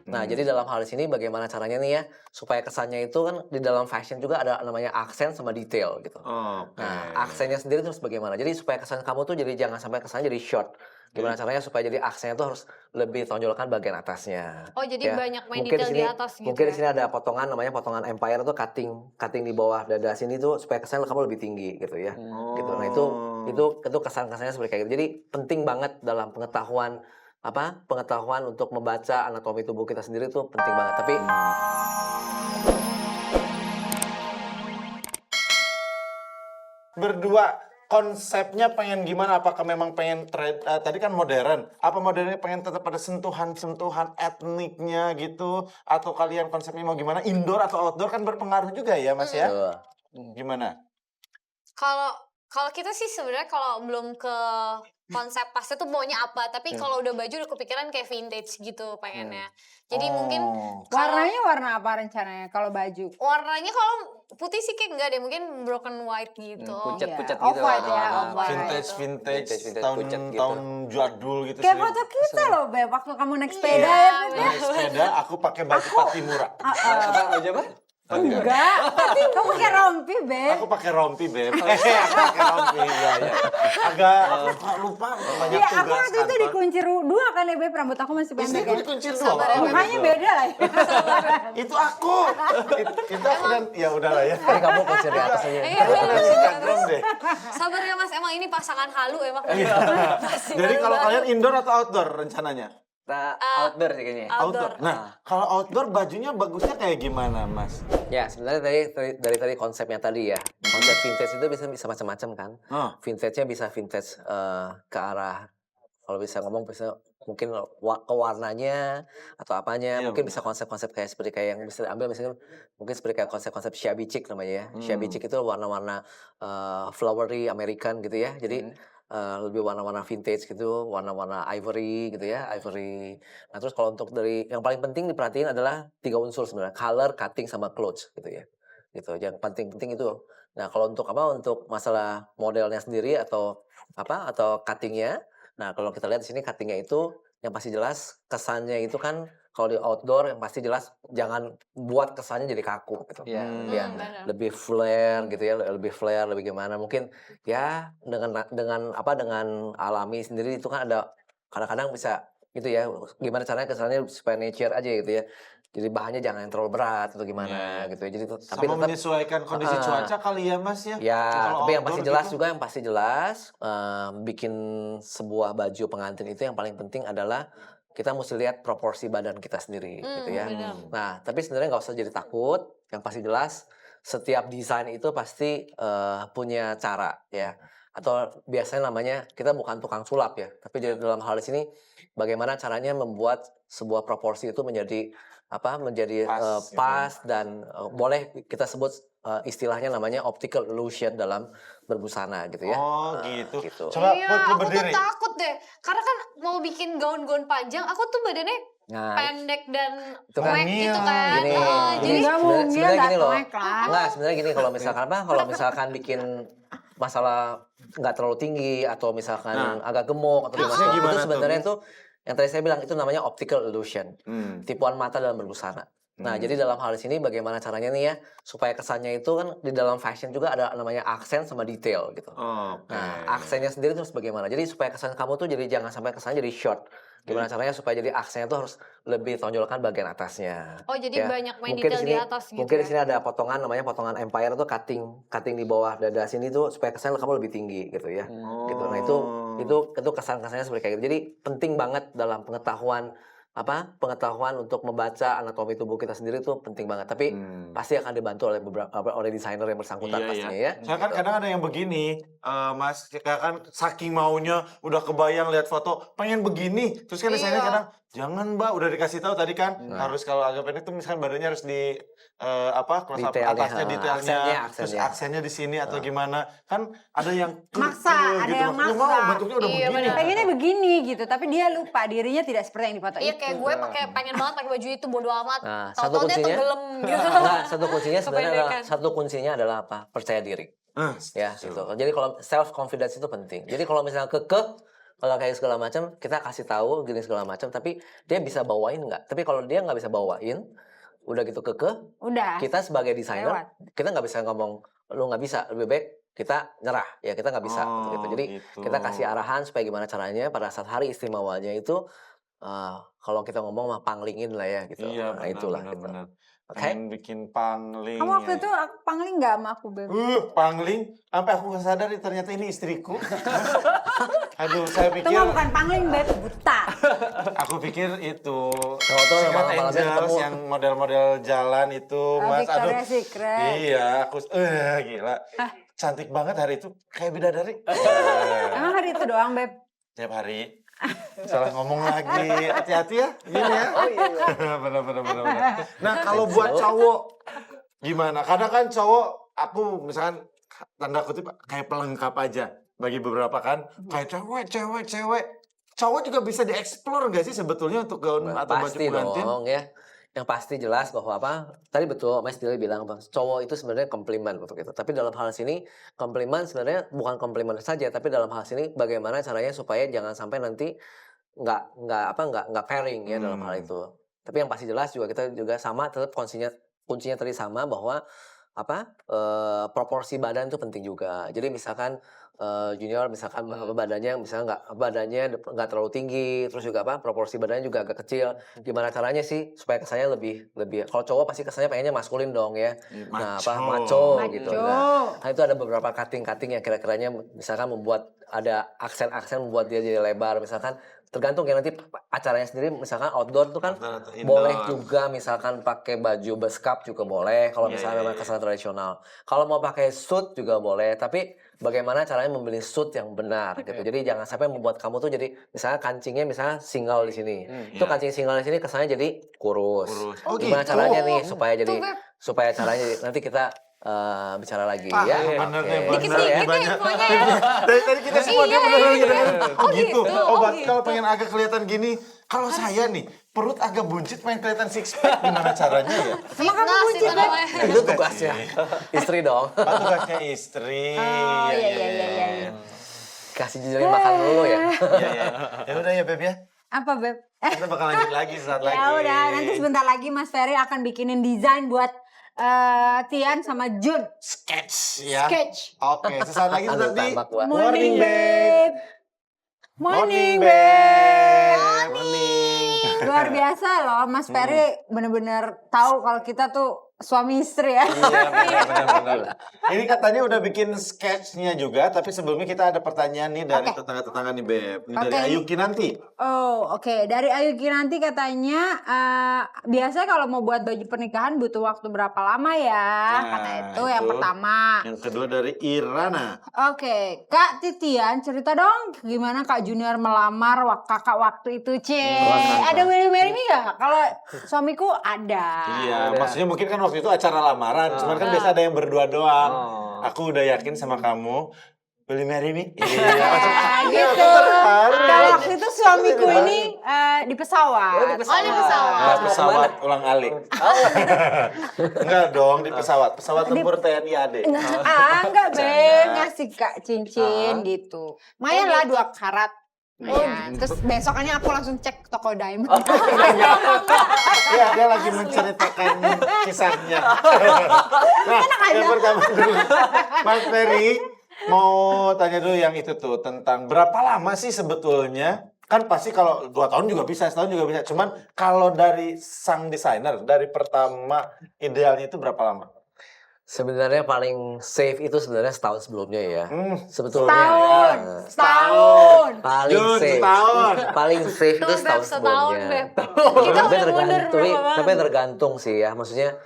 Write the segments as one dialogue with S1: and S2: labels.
S1: Nah, jadi dalam hal di sini bagaimana caranya nih ya, supaya kesannya itu kan di dalam fashion juga ada namanya aksen sama detail gitu.
S2: Oke.
S1: Nah, aksennya sendiri terus bagaimana? Jadi supaya kesan kamu tuh jadi jangan sampai kesannya jadi short. Gimana caranya supaya jadi aksennya tuh harus lebih tonjolkan bagian atasnya.
S3: Oh, jadi
S1: Ya,
S3: banyak main
S1: mungkin di
S3: detail di
S1: sini
S3: atas gitu
S1: mungkin di
S3: ya?
S1: sini ada potongan namanya potongan empire tuh cutting di bawah dada sini tuh supaya kesannya kamu lebih tinggi gitu ya. Gitu. Nah, itu kesan-kesannya seperti kayak gitu. Jadi penting banget dalam pengetahuan untuk membaca anatomi tubuh kita sendiri tuh penting banget. Tapi
S2: Berdua konsepnya pengen gimana? Apakah memang pengen tadi kan modern? Apa modernnya pengen tetap ada sentuhan-sentuhan etniknya gitu? Atau kalian konsepnya mau gimana? Indoor atau outdoor kan berpengaruh juga ya, Mas ya?
S1: Betul.
S2: Gimana?
S3: Kalau kita sih sebenarnya kalau belum ke konsep pasti tuh maunya apa, tapi kalau udah baju udah kepikiran kayak vintage gitu pengennya. Jadi mungkin
S4: Warnanya warna apa rencananya kalau baju?
S3: warnanya kalau putih sih kayak enggak deh, mungkin broken white gitu.
S1: pucat-pucat
S4: Iya,
S1: gitu
S4: off-white ya,
S1: warna-warna.
S4: off-white.
S2: Vintage,
S1: Vintage,
S2: tahun
S1: pucat gitu.
S2: tahun jadul gitu
S4: Kayak
S2: sih.
S4: foto kita loh, Beb, waktu kamu naik sepeda
S3: Iya,
S4: ya, Beb.
S3: bener.
S2: Naik sepeda, aku pakai baju Patimura.
S1: Apa?
S4: Enggak, tapi kamu pakai rompi, Beb.
S2: Aku pakai rompi, Beb. Aku pakai rompi, iya. Agak lupa banyak
S4: Iya,
S2: tugas
S4: aku waktu itu
S2: kantor.
S4: dikunci dua kan ya, Beb, rambut aku masih pendek
S2: Istriku
S4: ya.
S2: dikunci
S3: Sabar
S2: dua.
S3: ya, Beb.
S4: Mukanya beda lah ya.
S2: Itu aku. Itu aku dan ya udahlah ya.
S1: Jadi kamu kunci di atas aja.
S3: Iya, bener.
S2: Instagram deh.
S3: Sabar ya Mas, emang ini pasangan halu emang. Masih
S2: Jadi kalau
S3: baru-baru.
S2: kalian indoor atau outdoor rencananya?
S1: Kita outdoor sih kayaknya.
S3: Outdoor.
S2: Nah, kalau outdoor bajunya bagusnya kayak gimana, Mas?
S1: Ya, sebenarnya dari tadi konsepnya tadi ya. Konsep vintage itu bisa macam-macam kan.
S2: Oh.
S1: Vintage-nya bisa vintage ke arah kalau bisa ngomong bisa mungkin ke warnanya atau apanya.
S2: Iya,
S1: Mungkin
S2: benar.
S1: bisa konsep-konsep seperti kayak yang bisa diambil misalnya mungkin seperti kayak konsep-konsep shabby chic namanya ya. Shabby chic itu warna-warna flowery American gitu ya. Jadi lebih warna-warna vintage gitu, warna-warna ivory gitu ya, ivory. Nah, terus kalau untuk dari yang paling penting diperhatiin adalah 3 unsur sebenarnya, color, cutting, sama clothes gitu ya. Gitu, yang penting-penting itu. Nah, kalau untuk masalah modelnya sendiri atau cuttingnya. Nah, kalau kita lihat di sini cuttingnya itu yang pasti jelas kesannya itu kan kalau di outdoor yang pasti jelas jangan buat kesannya jadi kaku gitu. Ya,
S3: benar.
S1: lebih flare gitu ya, lebih flare, lebih gimana. Mungkin ya dengan alami sendiri itu kan ada kadang-kadang bisa gitu ya. Gimana caranya kesannya supaya nature aja gitu ya. Jadi bahannya jangan yang terlalu berat atau gimana gitu ya. Jadi tapi
S2: Sama
S1: tetap
S2: menyesuaikan kondisi cuaca kali ya, Mas ya?
S1: ya,
S2: Kalau
S1: tapi yang pasti
S2: outdoor
S1: jelas
S2: gitu.
S1: juga yang pasti jelas bikin sebuah baju pengantin itu yang paling penting adalah kita mesti lihat proporsi badan kita sendiri gitu ya.
S3: benar.
S1: Nah, tapi sebenarnya nggak usah jadi takut. Yang pasti jelas setiap desain itu pasti punya cara ya. Atau biasanya namanya kita bukan tukang sulap ya, tapi dalam hal di sini bagaimana caranya membuat sebuah proporsi itu menjadi
S2: Pas,
S1: pas dan boleh kita sebut istilahnya namanya optical illusion dalam berbusana gitu ya.
S2: Oh, gitu.
S1: Gitu.
S2: Coba
S3: Iya,
S2: Put, lu
S3: aku tuh
S2: berdiri.
S3: takut deh. Karena kan mau bikin gaun-gaun panjang, aku tuh badannya
S1: Nah,
S3: pendek dan
S1: itu kan
S3: cuek gitu kan.
S1: gini,
S3: Jadi
S4: Enggak mungkin,
S1: sebenarnya
S4: nggak
S1: gini loh.
S4: cuek lah.
S1: Enggak, sebenarnya gini kalau misalkan bikin masalah nggak terlalu tinggi atau misalkan agak gemuk atau
S2: tipsnya
S1: gimana,
S2: gimana
S1: itu
S2: tuh,
S1: sebenarnya
S2: Bung?
S1: tuh yang tadi saya bilang itu namanya optical illusion, tipuan mata dalam berbusana. Nah, jadi dalam hal di sini bagaimana caranya nih ya supaya kesannya itu kan di dalam fashion juga ada namanya aksen sama detail gitu.
S2: Oke.
S1: Nah, aksennya sendiri terus bagaimana? Jadi supaya kesan kamu tuh jadi jangan sampai kesannya jadi short. Gimana caranya supaya jadi aksennya tuh harus lebih tonjolkan bagian atasnya.
S3: Oh, jadi banyak main
S1: Mungkin
S3: detail
S1: di sini,
S3: di atas gitu
S1: Mungkin
S3: ya?
S1: di sini ada potongan namanya potongan empire tuh cutting di bawah dada sini tuh supaya kesannya kamu lebih tinggi gitu ya. Gitu. Nah, itu kesan-kesannya seperti kayak gitu. Jadi penting banget dalam pengetahuan untuk membaca anatomi tubuh kita sendiri tuh penting banget. Tapi pasti akan dibantu oleh desainer yang bersangkutan pastinya ya.
S2: Soalnya kan kadang ada yang begini, Mas, kayak kan saking maunya udah kebayang lihat foto, pengen begini. Terus kan desainer
S3: Iya.
S2: kadang, jangan Mbak, udah dikasih tahu tadi kan, harus kalau agak pendek tuh misalkan badannya harus di close up
S1: Detailnya,
S2: atasnya detailnya, terus
S1: aksennya.
S2: aksennya di sini atau gimana. Kan ada yang
S4: Maksa, ada yang
S2: Lu
S4: maksa.
S2: mau bentuknya udah
S3: Iya,
S2: begini.
S3: benar.
S4: Pengennya begini gitu, tapi dia lupa dirinya tidak seperti yang di foto
S3: Iya,
S4: itu.
S3: kayak gue pengen banget pakai baju itu, bodo amat.
S1: Nah,
S3: Tahu-tahu dia tenggelam gitu. Kependekan.
S1: Satu kuncinya adalah apa? Percaya diri. Ya, gitu. Jadi kalau self confidence itu penting. Jadi kalau misalnya kekeh kalau kayak segala macam kita kasih tahu gini segala macam, tapi dia bisa bawain nggak? Tapi kalau dia nggak bisa bawain, udah gitu
S4: Udah.
S1: kita sebagai desainer
S4: Lewat.
S1: kita nggak bisa ngomong lu nggak bisa, lebih baik kita nyerah ya, kita nggak bisa gitu. Jadi
S2: gitu.
S1: kita kasih arahan supaya gimana caranya pada saat hari istimewanya itu kalau kita ngomong mah panglingin lah ya gitu.
S2: Iya,
S1: Nah
S2: benar,
S1: itulah
S2: benar,
S1: gitu.
S2: benar.
S1: Oke.
S2: Pengen bikin pangling.
S4: Kamu waktu
S2: ya.
S4: itu pangling nggak sama aku, Beb?
S2: Pangling, sampai aku nggak sadar ternyata ini istriku. Aduh, saya
S4: Itu
S2: pikir,
S4: mah bukan pangling, Beb, buta.
S2: aku pikir itu
S1: Tahu-tahu
S2: Secret
S1: malam-malamnya
S2: Angels
S1: ketemu.
S2: yang model-model jalan itu, Mas. Aduh,
S4: Victoria's Secret.
S2: iya, aku gila. Cantik banget hari itu, kayak bidadari.
S4: Emang hari itu doang, Beb?
S2: Tiap hari. Salah ngomong lagi, hati-hati ya, gini ya.
S1: Oh iya.
S2: Benar. Nah, kalau buat cowok gimana? Kadang kan cowok, aku misalkan tanda kutip kayak pelengkap aja bagi beberapa kan, kayak cewek. Cowok juga bisa dieksplor nggak sih sebetulnya untuk gaun atau baju
S1: Pasti
S2: pengantin?
S1: dong ya. Yang pasti jelas bahwa tadi betul Mas Dili bilang cowok itu sebenarnya komplimen untuk itu. Tapi dalam hal sini komplimen sebenarnya bukan komplimen saja, tapi dalam hal sini bagaimana caranya supaya jangan sampai nanti nggak pairing ya dalam hal itu. Tapi yang pasti jelas juga kita juga sama, tetap kuncinya tadi sama bahwa proporsi badan itu penting juga. Jadi misalkan junior misalkan badannya nggak terlalu tinggi, terus juga proporsi badannya juga agak kecil. Gimana caranya sih supaya kesannya lebih kalau cowok pasti kesannya pengennya maskulin dong ya. Nah, maco gitu. Nah, itu ada beberapa cutting yang kira-kiranya misalkan membuat ada aksen-aksen membuat dia jadi lebar, misalkan tergantung ya nanti acaranya sendiri, misalkan outdoor tuh kan boleh juga misalkan pakai baju beskap juga boleh kalau misalnya memang kesan tradisional. Kalau mau pakai suit juga boleh, tapi bagaimana caranya membeli suit yang benar gitu. Jadi jangan sampai membuat kamu tuh jadi misalnya kancingnya misalnya single di sini. Itu kancing single di sini kesannya jadi kurus. Gimana
S2: gitu.
S1: caranya nih supaya caranya nanti kita bicara lagi ya.
S2: Bener
S1: Oke.
S2: nih,
S3: Dikit-dikit ya infonya ya.
S2: Dari tadi kita semua dia bener gitu.
S3: Oh
S2: gitu.
S3: gitu,
S2: Oh,
S3: oh
S2: kalau pengen agak kelihatan gini, kalau saya nih perut agak buncit pengen kelihatan six pack gimana caranya ya?
S4: Sama kamu
S3: Fitness
S4: buncit,
S3: itu
S4: Beb.
S3: namanya.
S1: Itu tugasnya istri dong.
S2: Tugasnya istri.
S4: Oh, iya.
S1: Kasih jajarin makan dulu ya.
S2: Iya. Ya udah ya Beb ya.
S4: Apa, Beb?
S2: Kita bakal lanjut lagi saat lagi.
S4: Ya udah, nanti sebentar lagi Mas Ferry akan bikinin desain buat Tian sama Jun.
S2: Sketch ya.
S4: Sketch.
S2: Oke, sesaat lagi
S1: Aduh,
S2: nanti.
S1: tambak gua.
S2: Morning, Babe.
S4: Morning, Babe.
S2: Morning.
S4: Luar biasa loh, Mas Ferry bener-bener tahu kalau kita tuh suami istri ya.
S2: Iya, benar. Ini katanya udah bikin sketchnya juga, tapi sebelumnya kita ada pertanyaan nih dari
S4: Oke.
S2: tetangga-tetangga nih, Beb. Ini dari
S4: Oke.
S2: Ayuki nanti.
S4: Oh, oke. Dari Ayu Kinanti katanya, biasanya kalau mau buat baju pernikahan butuh waktu berapa lama ya?
S2: Nah,
S4: Kata itu yang
S2: itu.
S4: pertama.
S2: Yang kedua dari Irana.
S4: Oke, Kak Titian cerita dong gimana Kak Junior melamar kakak waktu itu, Ada Will You Marry Me gak? Kalau suamiku ada.
S2: Iya, maksudnya mungkin kan waktu itu acara lamaran, cuman kan biasa ada yang berdua doang. Aku udah yakin sama kamu. Will you marry me?
S4: Ya, gitu.
S2: terharu.
S4: Kalau waktu itu suamiku ini di pesawat.
S3: Oh, di pesawat.
S2: Pas pesawat ulang alik. Enggak dong, di pesawat. Pesawat tempur TNI AD.
S4: Enggak, Beb. Ngasih Kak cincin gitu. Lumayan lah 2 karat. Lumayan. Terus besokannya aku langsung cek toko diamond.
S2: Iya, dia lagi menceritakan kisahnya. Nah, yang pertama dulu. Mas Ferry, mau tanya dulu yang itu tuh, tentang berapa lama sih sebetulnya? Kan pasti kalau 2 tahun juga bisa, setahun juga bisa. Cuman kalau dari sang desainer, dari pertama idealnya itu berapa lama?
S1: Sebenarnya paling safe itu sebenarnya setahun sebelumnya ya. Sebetulnya.
S4: Setahun.
S1: Paling
S2: Jun,
S1: safe.
S2: setahun.
S1: Paling safe itu
S3: Tuh, Beb,
S1: setahun
S3: setahun,
S1: sebelumnya.
S3: Beb.
S1: Tapi
S3: Kita udah mundur
S1: tapi
S3: berapa
S1: tergantung sih ya. Maksudnya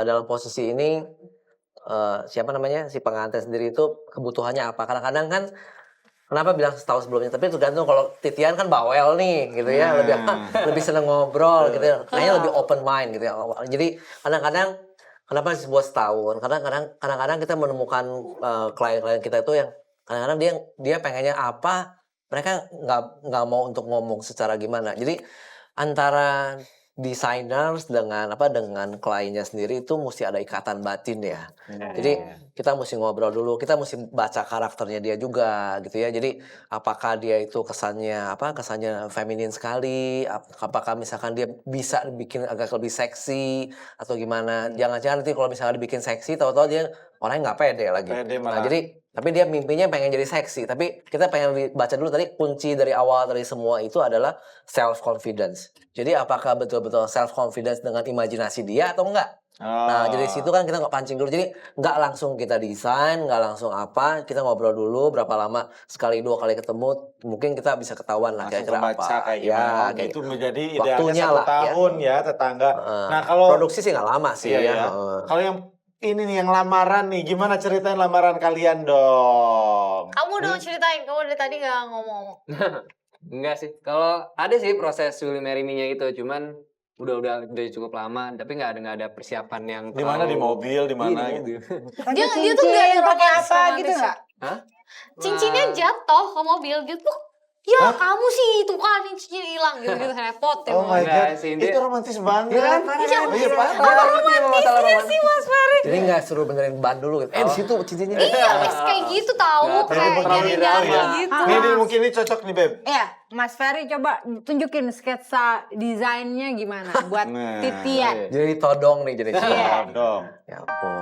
S1: dalam posisi ini siapa namanya si pengantin sendiri itu kebutuhannya apa? Kadang-kadang kan kenapa bilang setahun sebelumnya? Tapi tergantung kalau Titian kan bawel nih gitu ya, lebih seneng ngobrol gitu ya. Kayaknya lebih open mind gitu ya. Jadi kadang-kadang kenapa sih buat setahun? Kadang-kadang kita menemukan klien-klien kita itu yang kadang-kadang dia pengennya apa, mereka nggak mau untuk ngomong secara gimana. Jadi antara designers dengan kliennya sendiri itu mesti ada ikatan batin ya. Jadi kita mesti ngobrol dulu, kita mesti baca karakternya dia juga gitu ya. Jadi apakah dia itu kesannya feminin sekali, apakah misalkan dia bisa bikin agak lebih seksi atau gimana. Jangan-jangan nanti kalau misalnya dibikin seksi tahu-tahu dia orangnya nggak pede lagi.
S2: Pede
S1: Nah,
S2: malah.
S1: jadi tapi dia mimpinya pengen jadi seksi, tapi kita pengen baca dulu tadi kunci dari awal dari semua itu adalah self confidence. Jadi apakah betul-betul self confidence dengan imajinasi dia atau enggak? Nah, jadi situ kan kita nggak pancing dulu. Jadi nggak langsung kita desain, nggak langsung apa, kita ngobrol dulu berapa lama, sekali 2 kali ketemu, mungkin kita bisa ketahuan lah
S2: langsung
S1: kira-kira
S2: kebaca
S1: apa.
S2: kayak gimana.
S1: kayak
S2: Itu menjadi
S1: waktunya
S2: idealnya 1
S1: lah, ya.
S2: tahun ya tetangga.
S1: Heeh.
S2: Nah kalau
S1: Produksi sih nggak lama sih
S2: iya,
S1: ya.
S2: ya.
S1: Heeh.
S2: Kalau yang ini nih yang lamaran nih, gimana ceritain lamaran kalian dong?
S3: Kamu dong ceritain, kamu dari tadi nggak ngomong-ngomong.
S5: Enggak sih. Kalau ada sih proses Will Marry Me-nya itu, cuman udah cukup lama, tapi nggak ada persiapan yang
S2: Di mana, di mobil, di mana
S5: Iya,
S2: gitu?
S4: Pakai
S3: Dia tuh
S4: cincin,
S3: gaya
S4: pakai
S3: romantis
S4: apa gitu
S3: romantis.
S4: nggak?
S5: Hah?
S3: Cincinnya
S5: Wah.
S3: jatuh ke mobil gitu. Ya kamu sih itu kan cincin hilang gitu repot ya.
S2: Oh my
S5: Enggak
S2: god,
S5: sih,
S2: itu
S5: dia-
S2: romantis banget.
S5: Iya,
S2: Iya,
S3: sih Mas Ferry?
S1: Jadi nggak suruh benerin ban dulu gitu. Di situ cincinnya.
S3: Iya, guys, kayak gitu tahu
S5: Nggak
S3: kayak
S2: terlalu
S3: nyari
S2: tahu
S3: nyari
S2: ya.
S3: gitu.
S2: Nih, Dil, mungkin ini cocok nih, Beb.
S4: Ya, Mas Ferry coba tunjukin sketsa desainnya gimana buat
S2: Nah,
S4: Titian.
S1: Jadi todong nih jadi.
S2: Iya dong.
S1: Ya ampun.